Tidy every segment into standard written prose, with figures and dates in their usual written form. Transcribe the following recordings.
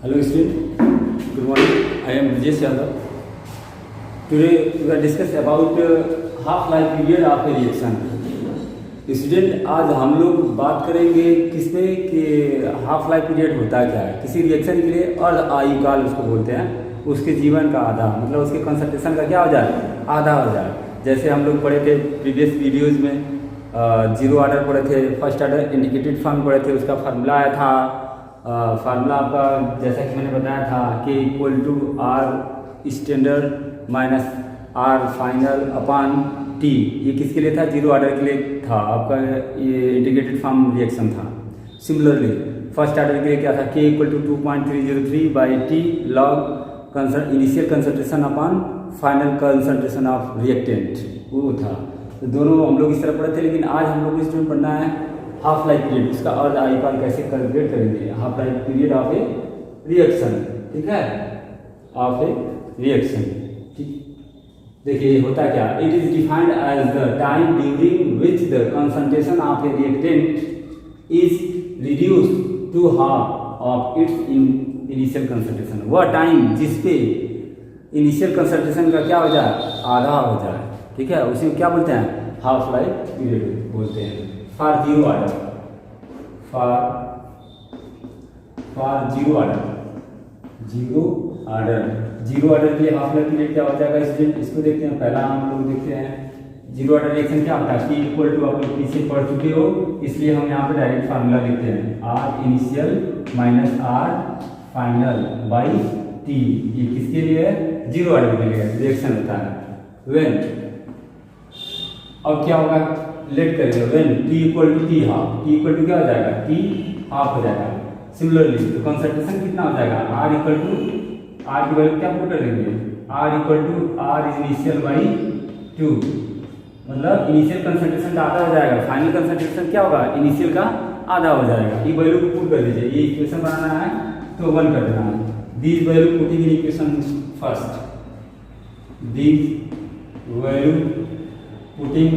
Hello student, good morning. I am Rajesh Yadav. Today we will discuss about half-life period of a reaction. Student आज हम लोग बात करेंगे किस पे कि हाफ लाइफ पीरियड होता क्या है किसी रिएक्शन के लिए, और आयुकाल उसको बोलते हैं, उसके जीवन का आधा, मतलब उसके कंसंट्रेशन का क्या हो जाए, आधा हो जाए। जैसे हम लोग पढ़े थे प्रीवियस वीडियोज़ में, जीरो ऑर्डर पढ़े थे, फर्स्ट ऑर्डर इंडिकेटेड फॉर्म पढ़े थे, उसका फार्मूला आया था। फार्मूला आपका जैसा कि मैंने बताया था कि equal to R standard minus R final upon T. ये किसके लिए था, जीरो ऑर्डर के लिए था, आपका ये इंटीग्रेटेड फॉर्म रिएक्शन था। सिमिलरली फर्स्ट ऑर्डर के लिए क्या था, K equal to 2.303 by T log initial concentration upon final concentration of reactant, वो था। तो दोनों हम लोग इस तरह पढ़े थे, लेकिन आज हम लोग स्टूडेंट पढ़ना है हाफ लाइफ पीरियड, उसका अर्ध आयुकाल कैसे कैलकुलेट करेंगे। Half life period of a reaction, ठीक है, ऑफ ए रिएक्शन। ठीक, देखिए होता क्या, it is defined as the time during which the concentration of a reactant is reduce to half of its initial concentration. वह time जिसपे initial concentration का क्या हो जाए, आधा हो जाए, ठीक है, उसे क्या बोलते हैं, हाफ लाइफ पीरियड बोलते हैं। For zero order, for zero order, zero order के लिए हाफ लाइफ पीरियड क्या हो जाएगा स्टूडेंट, इसको देखते हैं। पहला हम लोग देखते हैं जीरो ऑर्डर रिएक्शन क्या होता है, T इक्वल टू आप लोग पीछे पढ़ चुके हो, इसलिए हम यहाँ पे डायरेक्ट फार्मूला लिखते हैं, R initial minus R final by T. ये किसके लिए है, जीरो ऑर्डर के लिए रिएक्शन होता है। व्हेन, अब क्या होगा, लेट करेंगे, when T equal to T half, T equal to क्या हो जाएगा, T हाफ हो जाएगा। सिमिलरली तो कंसंट्रेशन कितना हो जाएगा, R इक्वल टू, R की वैल्यू क्या पुट कर देंगे, R equal to R initial by 2, मतलब इनिशियल कंसंट्रेशन का आधा हो जाएगा, फाइनल कंसंट्रेशन क्या होगा, इनिशियल का आधा हो जाएगा। ये वैल्यू को पुट कर दीजिए, ये इक्वेशन बनाना है तो 1 कर देना है। This value putting in equation first, this value putting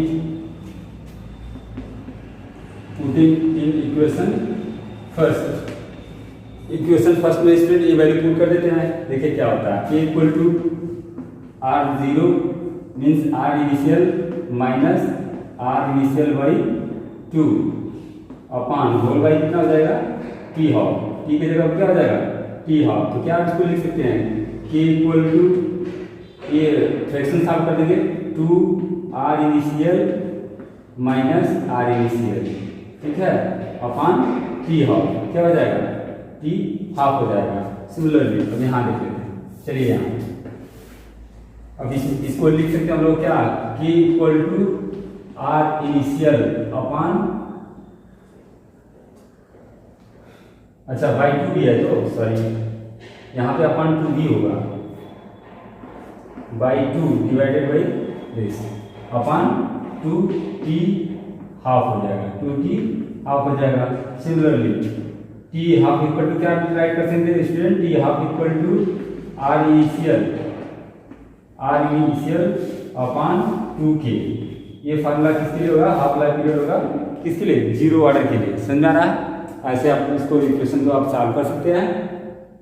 in equation first. Equation first में स्टूडेंट ये वैल्यू पुट कर देते हैं। देखिए क्या होता है, k equal to R zero means R initial minus R initial by 2 upon whole by कितना हो जाएगा, टी हाफ। टी की जगह क्या हो जाएगा, टी हाफ। तो क्या इसको लिख सकते हैं, k इक्वल टू, ये फ्रैक्शन सॉल्व कर देंगे, 2 R initial minus R initial, ठीक है, अपॉन टी हाफ, क्या हो जाएगा, टी हाफ हो जाएगा। सिमिलरली अब यहाँ देख लेते हैं, चलिए यहाँ अब इसको लिख सकते हैं हम लोग क्या, K equal to R initial upon, अच्छा बाई 2 भी है तो सॉरी, यहाँ पे अपॉन 2 भी होगा, by 2 divided by this upon 2 T half हो जाएगा, 2 टी हाफ हो जाएगा। Similarly T half equal to क्या राइट कर सकते हैं student, T half equal to R initial upon 2k। ये फार्मूला किसके लिए होगा, हाफ लाइफ पीरियड होगा, किसके लिए, जीरो ऑर्डर के लिए। समझा रहा है, ऐसे आप इसको इक्वेशन को आप सॉल्व कर सकते हैं,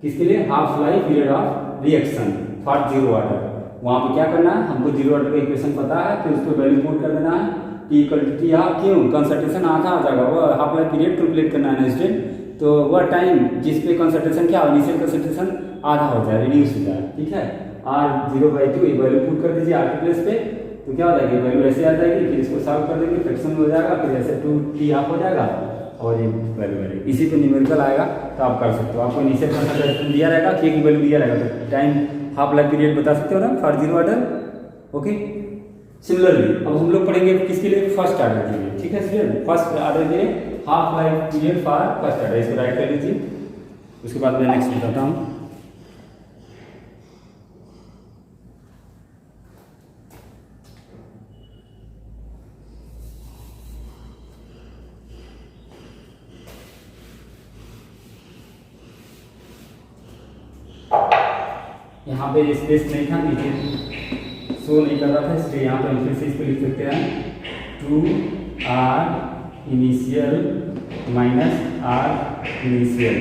किसके लिए, half life period of reaction for zero order. वहाँ पे क्या करना है, हमको जीरो ऑर्डर का इक्वेशन पता है, तो उसको वैल्यू पुट कर देना है, T equal to T half, क्यों, कंसंट्रेशन आधा हो जाएगा, वो हाफ लाइफ पीरियड कैलकुलेट करना है ना स्टूडेंट। तो वह टाइम जिस पे कंसंट्रेशन क्या, इनिशियल कंसंट्रेशन आधा हो जाए, रिड्यूस हो जाए, ठीक है। आर जीरो बाई 2 ये वैल्यू पुट कर दीजिए आर के प्लेस पे, तो क्या हो जाएगी, वैल्यू ऐसे आ जाएगी, फिर इसको सॉल्व कर देंगे, फ्रैक्शन हो जाएगा, फिर ऐसे 2 टी हाफ हो जाएगा और ये वैल्यू आएगी। इसी पे न्यूमेरिकल आएगा तो आप कर सकते हो, आपको इनिशियल कंसंट्रेशन दिया रहेगा, के की वैल्यू दिया रहेगा, तो टाइम हाफ लाइफ पीरियड बता सकते हो ना for zero order, okay. Similarly अब हम लोग पढ़ेंगे किसके लिए, फर्स्ट ऑर्डर के लिए, ठीक है स्टूडेंट, फर्स्ट ऑर्डर के लिए half life period for first order, इसको राइट कर लीजिए, उसके बाद मैं नेक्स्ट बताता हूँ। यहाँ पे स्पेस नहीं था, नीचे शो नहीं कर रहा था, इसलिए यहाँ पे हम फिर से इसको लिख सकते हैं, 2 R initial minus R initial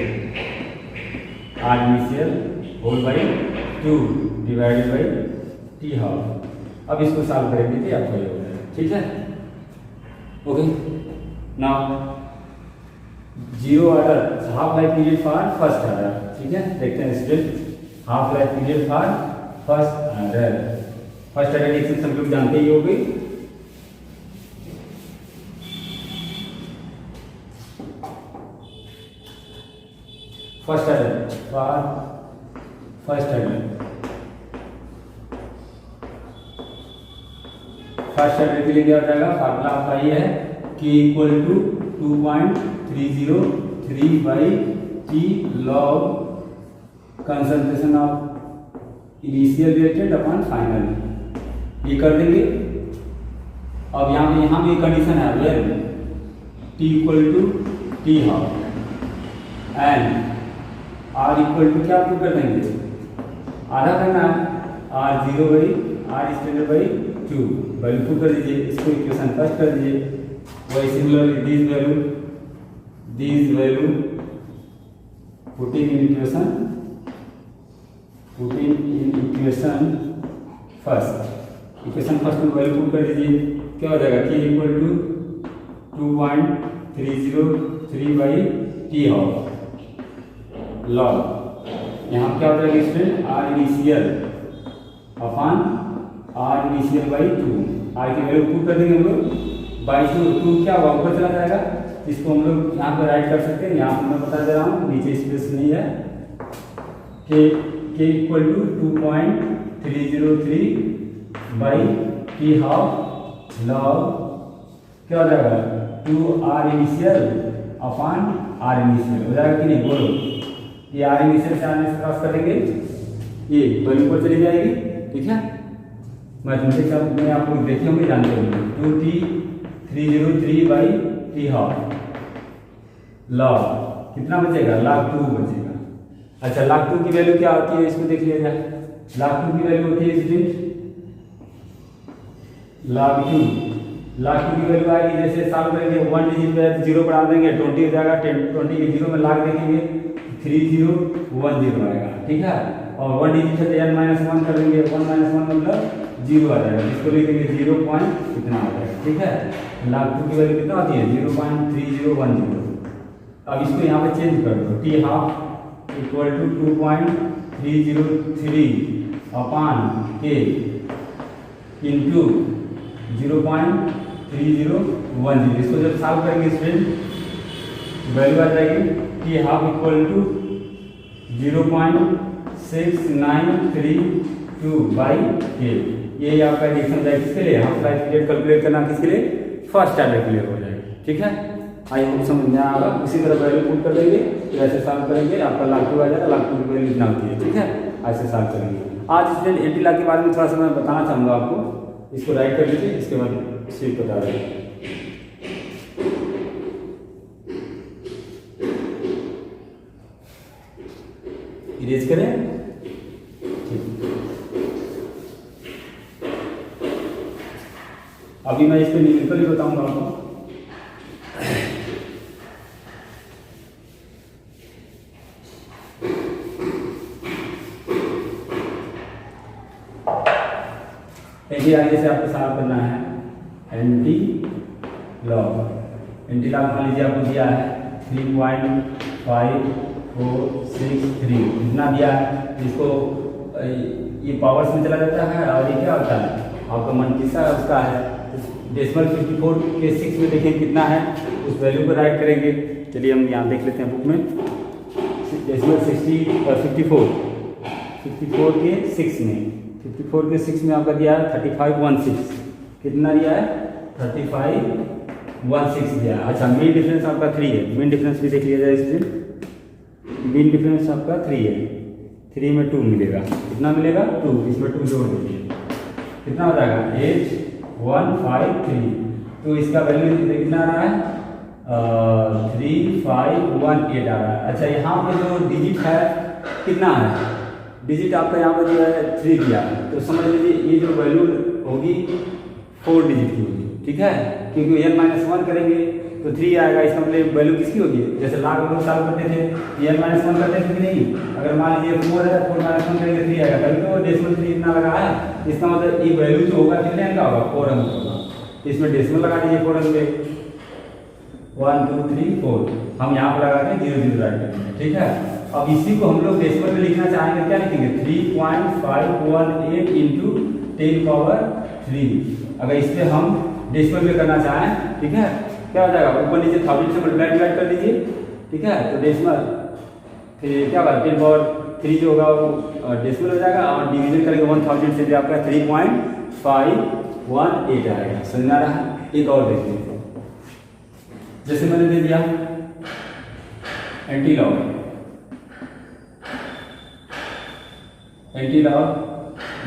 R initial whole by 2 divided by T half. अब इसको सॉल्व करेंगे तो आपको ये हो जाएगा, ठीक है। Okay, now zero order half life period for first order, ठीक है। देखते हैं student, half life period for first order. First order reaction सब लोग जानते ही होंगे। First order for first order, first order के लिए क्या हो जाएगा, फार्मूला आपका ये है कि equal to 2.303 by T log concentration of initial reactant upon final, ये कर देंगे। अब यहाँ पे कंडीशन है when T equal to T half and R equal to क्या आपको कर देंगे, आधा करना है, R zero by R standard by 2 value 2 कर दीजिए, इसको इक्वेशन फर्स्ट कर दीजिए। वही similarly this value putting in equation first, equation first में वैल्यू पुट कर दीजिए, क्या हो जाएगा k equal to 2.303 by T half log, यहाँ क्या हो जाएगा student, R initial upon R initial by 2, R की वैल्यू पुट कर देंगे हम लोग बाई 2 क्या होगा ऊपर चला जाएगा, इसको हम लोग यहाँ पर राइट कर सकते हैं। यहाँ पर मैं बता दे रहा हूँ, नीचे स्पेस नहीं है। K equal to 2.303 by T half log क्या हो जाएगा 2 R initial upon R initial हो जाएगा कि नहीं, बोलो। ये आर इनिशियल से आर क्रॉस करेंगे, ये वैल्यू पर चली जाएगी, ठीक है। मैथमेटिक्स में आप लोग देखे होंगे, जानते होंगे। 2t303 by T half log कितना बचेगा, log 2 बचेगा। अच्छा, log 2 की वैल्यू क्या होती है, इसको देख लिया जाए। log 2 की वैल्यू होती है स्टूडेंट, log 2 की वैल्यू आएगी, जैसे सॉल्व करेंगे 1 डिजिट पे 0 बढ़ा देंगे 20 हो जाएगा, 20 के 0 में log देखेंगे 3010 आएगा, ठीक है। और 1 डिजिट है तो n-1 कर देंगे, 1-1 मतलब 0 आ जाएगा, जिसको लिखेंगे 0 पॉइंट कितना आ जाएगा, ठीक है। log 2 की वैल्यू कितना होती है, 0.3010। अब इसको यहाँ पे चेंज कर दो, T half equal to 2.303 upon K into 0.3010। इसको जब सॉल्व करेंगे स्टूडेंट वैल्यू आ जाएगी T half equal to 0.6932 by K. ये आपका रिएक्शन जाएगा किसके लिए, हाफ लाइफ पीरियड कैलकुलेट करना किसके लिए, फर्स्ट ऑर्डर के लिए हो जाएगा, ठीक है। आई होप समझ में आएगा। उसी तरह वैल्यू पुट कर देंगे, फिर ऐसे सॉल्व करेंगे, आपका log 2 आ जाएगा। log 2 की वैल्यू इतना होती है, ठीक है। ऐसे सॉल्व करेंगे। आज स्टूडेंट एंटी लॉग के बारे में थोड़ा सा मैं बताना चाहूँगा आपको, इसको राइट कर लीजिए, इसके बाद शीट बता देंगे। इरेज करें, ठीक। अभी मैं इस पर न्यूमेरिकली बताऊंगा आपको। एंटी आगे से आपको सॉल्व करना है एंटी लॉग मान लीजिए आपको दिया है 3.5463 इतना दिया है। इसको ये पावर्स में चला जाता है और ये क्या होता है आपका मनकीसा उसका है डेसिमल 54 के 6 में देखें कितना है, उस वैल्यू को राइट करेंगे। चलिए हम यहाँ देख लेते हैं बुक में, डेसिमल 54 के 6 में 54 के 6 में आपका दिया है 3516 कितना दिया है 3516 दिया है। अच्छा, मीन डिफरेंस आपका 3 है, मीन डिफरेंस भी देख लिया जाए इसमें। मीन डिफरेंस आपका 3 है, 3 में 2 मिलेगा, कितना मिलेगा 2, इसमें 2 जोड़ दीजिए कितना हो जाएगा 8153। तो इसका वैल्यू कितना आ रहा है 3518 आ रहा है। अच्छा, यहाँ पे जो डिजिट है कितना है, डिजिट आपका यहाँ पर जो है 3 दिया है, तो समझ लीजिए ये जो वैल्यू होगी 4 डिजिट की होगी, ठीक है। क्योंकि n-1 करेंगे तो 3 आएगा। इसका मतलब वैल्यू किसकी होगी, जैसे लाख हम लोग सॉल्व करते थे n-1 करते थे कि नहीं, अगर मान लीजिए 4 है 4 - 1 करेंगे 3 आएगा, तभी तो डेसिमल 3 इतना लगा है। इसका मतलब ये वैल्यू जो होगा कितने अंक का होगा, 4 अंक होगा। इसमें डेसिमल लगा दीजिए 4 अंक पे, 1 2 3 4, हम यहाँ पर लगा के 0 0 राइट करेंगे, ठीक है। अब इसी को हम लोग डेसिमल में लिखना चाहेंगे, क्या लिखेंगे 3.518 इंटू 10 पावर 3। अगर इस पर हम डेसिमल में करना चाहें, ठीक है, क्या हो जाएगा, ऊपर नीचे 1000 से मल्टीप्लाई डिवाइड कर दीजिए, ठीक है। तो डेसिमल फिर क्या होगा 10 पावर 3 जो होगा वो डेसिमल हो जाएगा, और डिवीजन करेंगे 1000 से, जो आपका 3.518 आएगा। समझ आ रहा है। एक और देखिए, जैसे मैंने दे दिया एंटी लॉग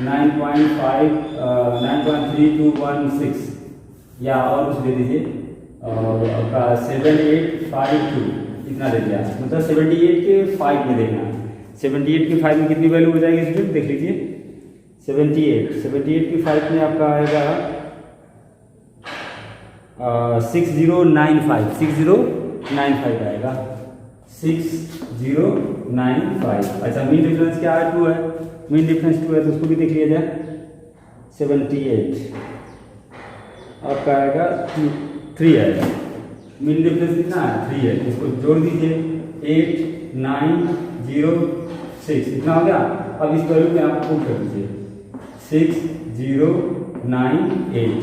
9.3216 या और कुछ दे दीजिए, और आपका 7852 इतना दे दिया, मतलब 78 के 5 में देखना। 78 के 5 में कितनी वैल्यू हो जाएगी स्टूडेंट, देख लीजिए। 78 के 5 में आपका आएगा 6095 आएगा, 6095। अच्छा, मीन डिफरेंस क्या है, 2 है, मीन डिफरेंस 2 है, तो उसको भी देख लिया जाए। 78 आपका आएगा 3 आएगा, मीन डिफरेंस कितना है 3 है, इसको जोड़ दीजिए 8906 इतना हो गया। अब इस वैल्यू को आप पुट कर दीजिए 6098।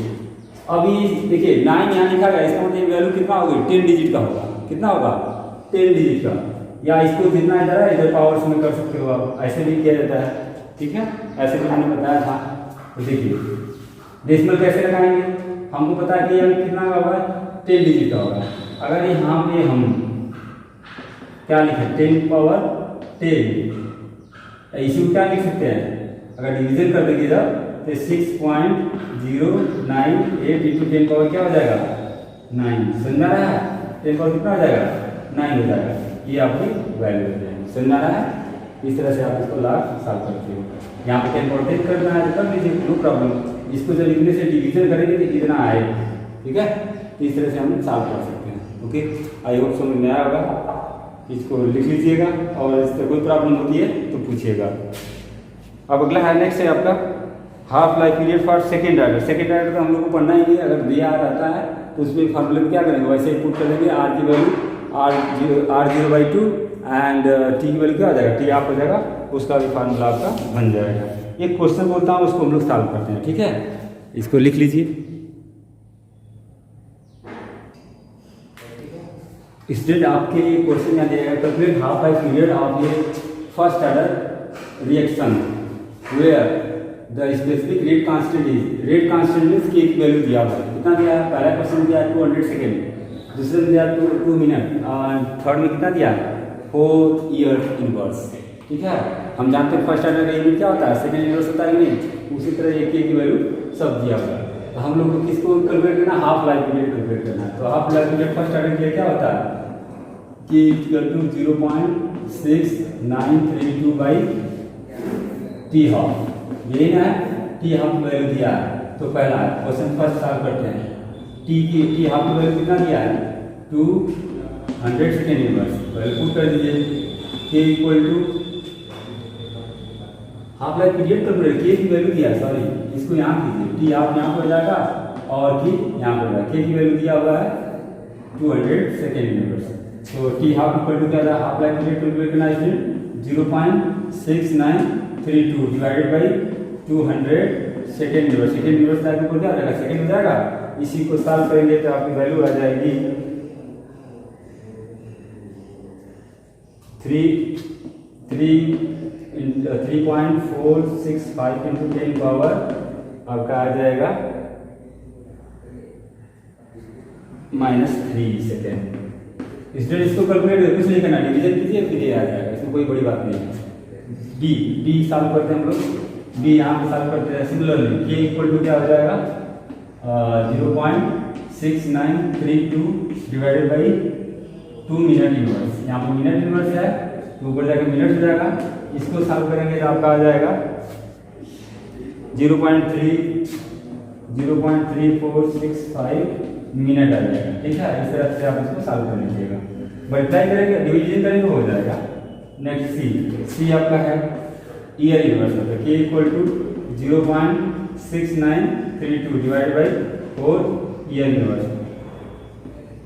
अभी देखिए 9 यहाँ लिखा गया, इसका मतलब वैल्यू कितना होगी, 10 डिजिट का होगा। कितना होगा, 10 डिजिट का, या इसको जितना इधर है इधर पावर्स में कर सकते हो आप, ऐसे भी किया जाता है, ठीक है, ऐसे भी मैंने बताया था। तो देखिए डेसिमल कैसे लगाएंगे, हमको पता है कि यह कितना का होगा, 10 डिजिट का होगा। अगर यहाँ पे हम क्या लिखें 10 पावर 10, इसी को क्या लिख सकते हैं, अगर डिवीजन कर देंगे जब, तो 6.098 इंटू 10 पावर क्या हो जाएगा 9। समझ आ रहा है, 10 पावर कितना हो जाएगा 9 हो जाएगा, ये आपकी वैल्यू हो जाएगी। समझ आ रहा है। इस तरह से आप इसको लाख सॉल्व करते हो। यहाँ पे 10 पावर 10 करना है तो कर लीजिए, नो प्रॉब्लम। इसको जब इतने से डिवीजन करेंगे तो इतना आएगा, ठीक है। तो इस तरह से हम सॉल्व कर सकते हैं। ओके, आई होप समझ में आया होगा। इसको लिख लीजिएगा, और इससे कोई प्रॉब्लम होती है तो पूछिएगा। अब अगला है, नेक्स्ट है आपका half life period for second order. Second order तो हम लोग को पढ़ना ही नहीं, अगर दिया रहता है तो उसमें फॉर्मूले में क्या करेंगे, वैसे ही पुट कर देंगे। आर की वैल्यू R0/2 एंड टी की वैल्यू क्या हो जाएगा, टी आप हो जाएगा, उसका भी फार्मूला आपका बन जाएगा। एक क्वेश्चन बोलता हूँ, उसको हम लोग सॉल्व करते हैं, ठीक है। इसको लिख लीजिए। स्टूडेंट आपके क्वेश्चन में दिया गया, calculate half life period of a first order reaction where the specific rate constant is, rate constant means की एक वैल्यू दिया हुआ है, कितना दिया है, पहला क्वेश्चन दिया है 200 सेकेंड, दूसरे में दिया 2 मिनट, और थर्ड में कितना दिया 4 ईयर इनवर्स, ठीक है। हम जानते हैं फर्स्ट ऑर्डर का यूनिट क्या होता है, सेकेंड इनवर्स होता है कि नहीं, उसी तरह एक की वैल्यू सब दिया हुआ है। तो हम लोग को किसको कैलकुलेट करना, हाफ लाइफ पीरियड कैलकुलेट करना है। तो half life period first order के लिए क्या होता है कि 0.6932/t हाफ, यही ना है, टी हाफ की वैल्यू दिया है। तो पहला क्वेश्चन फर्स्ट सॉल्व करते हैं। टी हाफ की वैल्यू कितना दिया है 200 सेकेंड इनवर्स, वैल्यू पुट कर दीजिए। K equal to half life period calculate, K की वैल्यू दिया है, सॉरी इसको यहाँ कीजिए, टी हाफ यहाँ पर जाएगा और टी यहाँ पर जाएगा। के की वैल्यू दिया हुआ है 200 सेकेंड इनवर्स। तो टी हाफ इक्वल टू क्या है, हाफ लाइफ पीरियड कैलकुलेट करना है 0.6932 divided by 200 second inverse. Second inverse life को क्या हो जाएगा, सेकेंड हो जाएगा। इसी को सॉल्व करेंगे तो आपकी वैल्यू आ जाएगी 3.465 इंटू 10 पावर आपका आ जाएगा -3 सेकेंड। इसलिए इसको कैलकुलेट कुछ नहीं करना, डिवीजन कीजिए फिर ये आ जाएगा, इसमें कोई बड़ी बात नहीं है। डी सॉल्व करते हैं हम लोग, डी यहाँ पे सॉल्व करते हैं। सिमिलरली के इक्वल टू क्या हो जाएगा 0.6932 डिवाइडेड बाई 2 मिनट इनवर्स, यहाँ पर मिनट इनवर्स है तो ऊपर जाकर मिनट हो जाएगा। इसको सॉल्व करेंगे तो आपका आ जाएगा 0.3465 मिनट आ जाएगा। ठीक है, इस तरह से आप इसको सॉल्व कर लीजिएगा। मल्टीप्लाई करेंगे, डिवीजन करेंगे, हो जाएगा। नेक्स्ट सी आपका है ईयर यूनिवर्स मतलब के equal to 0.6932 divide by 4 year inverse.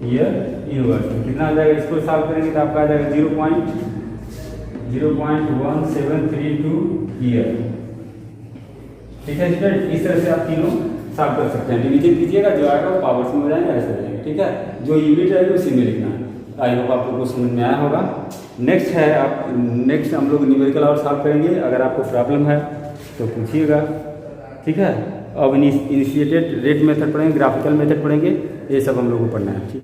Year inverse कितना आ जाएगा, इसको सॉल्व करेंगे तो आपका आ जाएगा 0.1732 ईयर। ठीक है स्टूडेंट, इस तरह से आप तीनों सॉल्व कर सकते हैं। डिवीजन कीजिएगा, जो आएगा वो पावर्स में हो जाएगा, ऐसे हो जाएगा। ठीक है, जो यूनिट रहेगी उसी में लिखना है। आई होप आपको कुछ समझ में आया होगा। नेक्स्ट हम लोग न्यूमेरिकल और सॉल्व करेंगे। अगर आपको प्रॉब्लम है तो पूछिएगा। ठीक है, अब इनिशिएटेड रेट मेथड पढ़ेंगे, ग्राफिकल मेथड पढ़ेंगे, ये सब हम लोग को पढ़ना है। ठीक।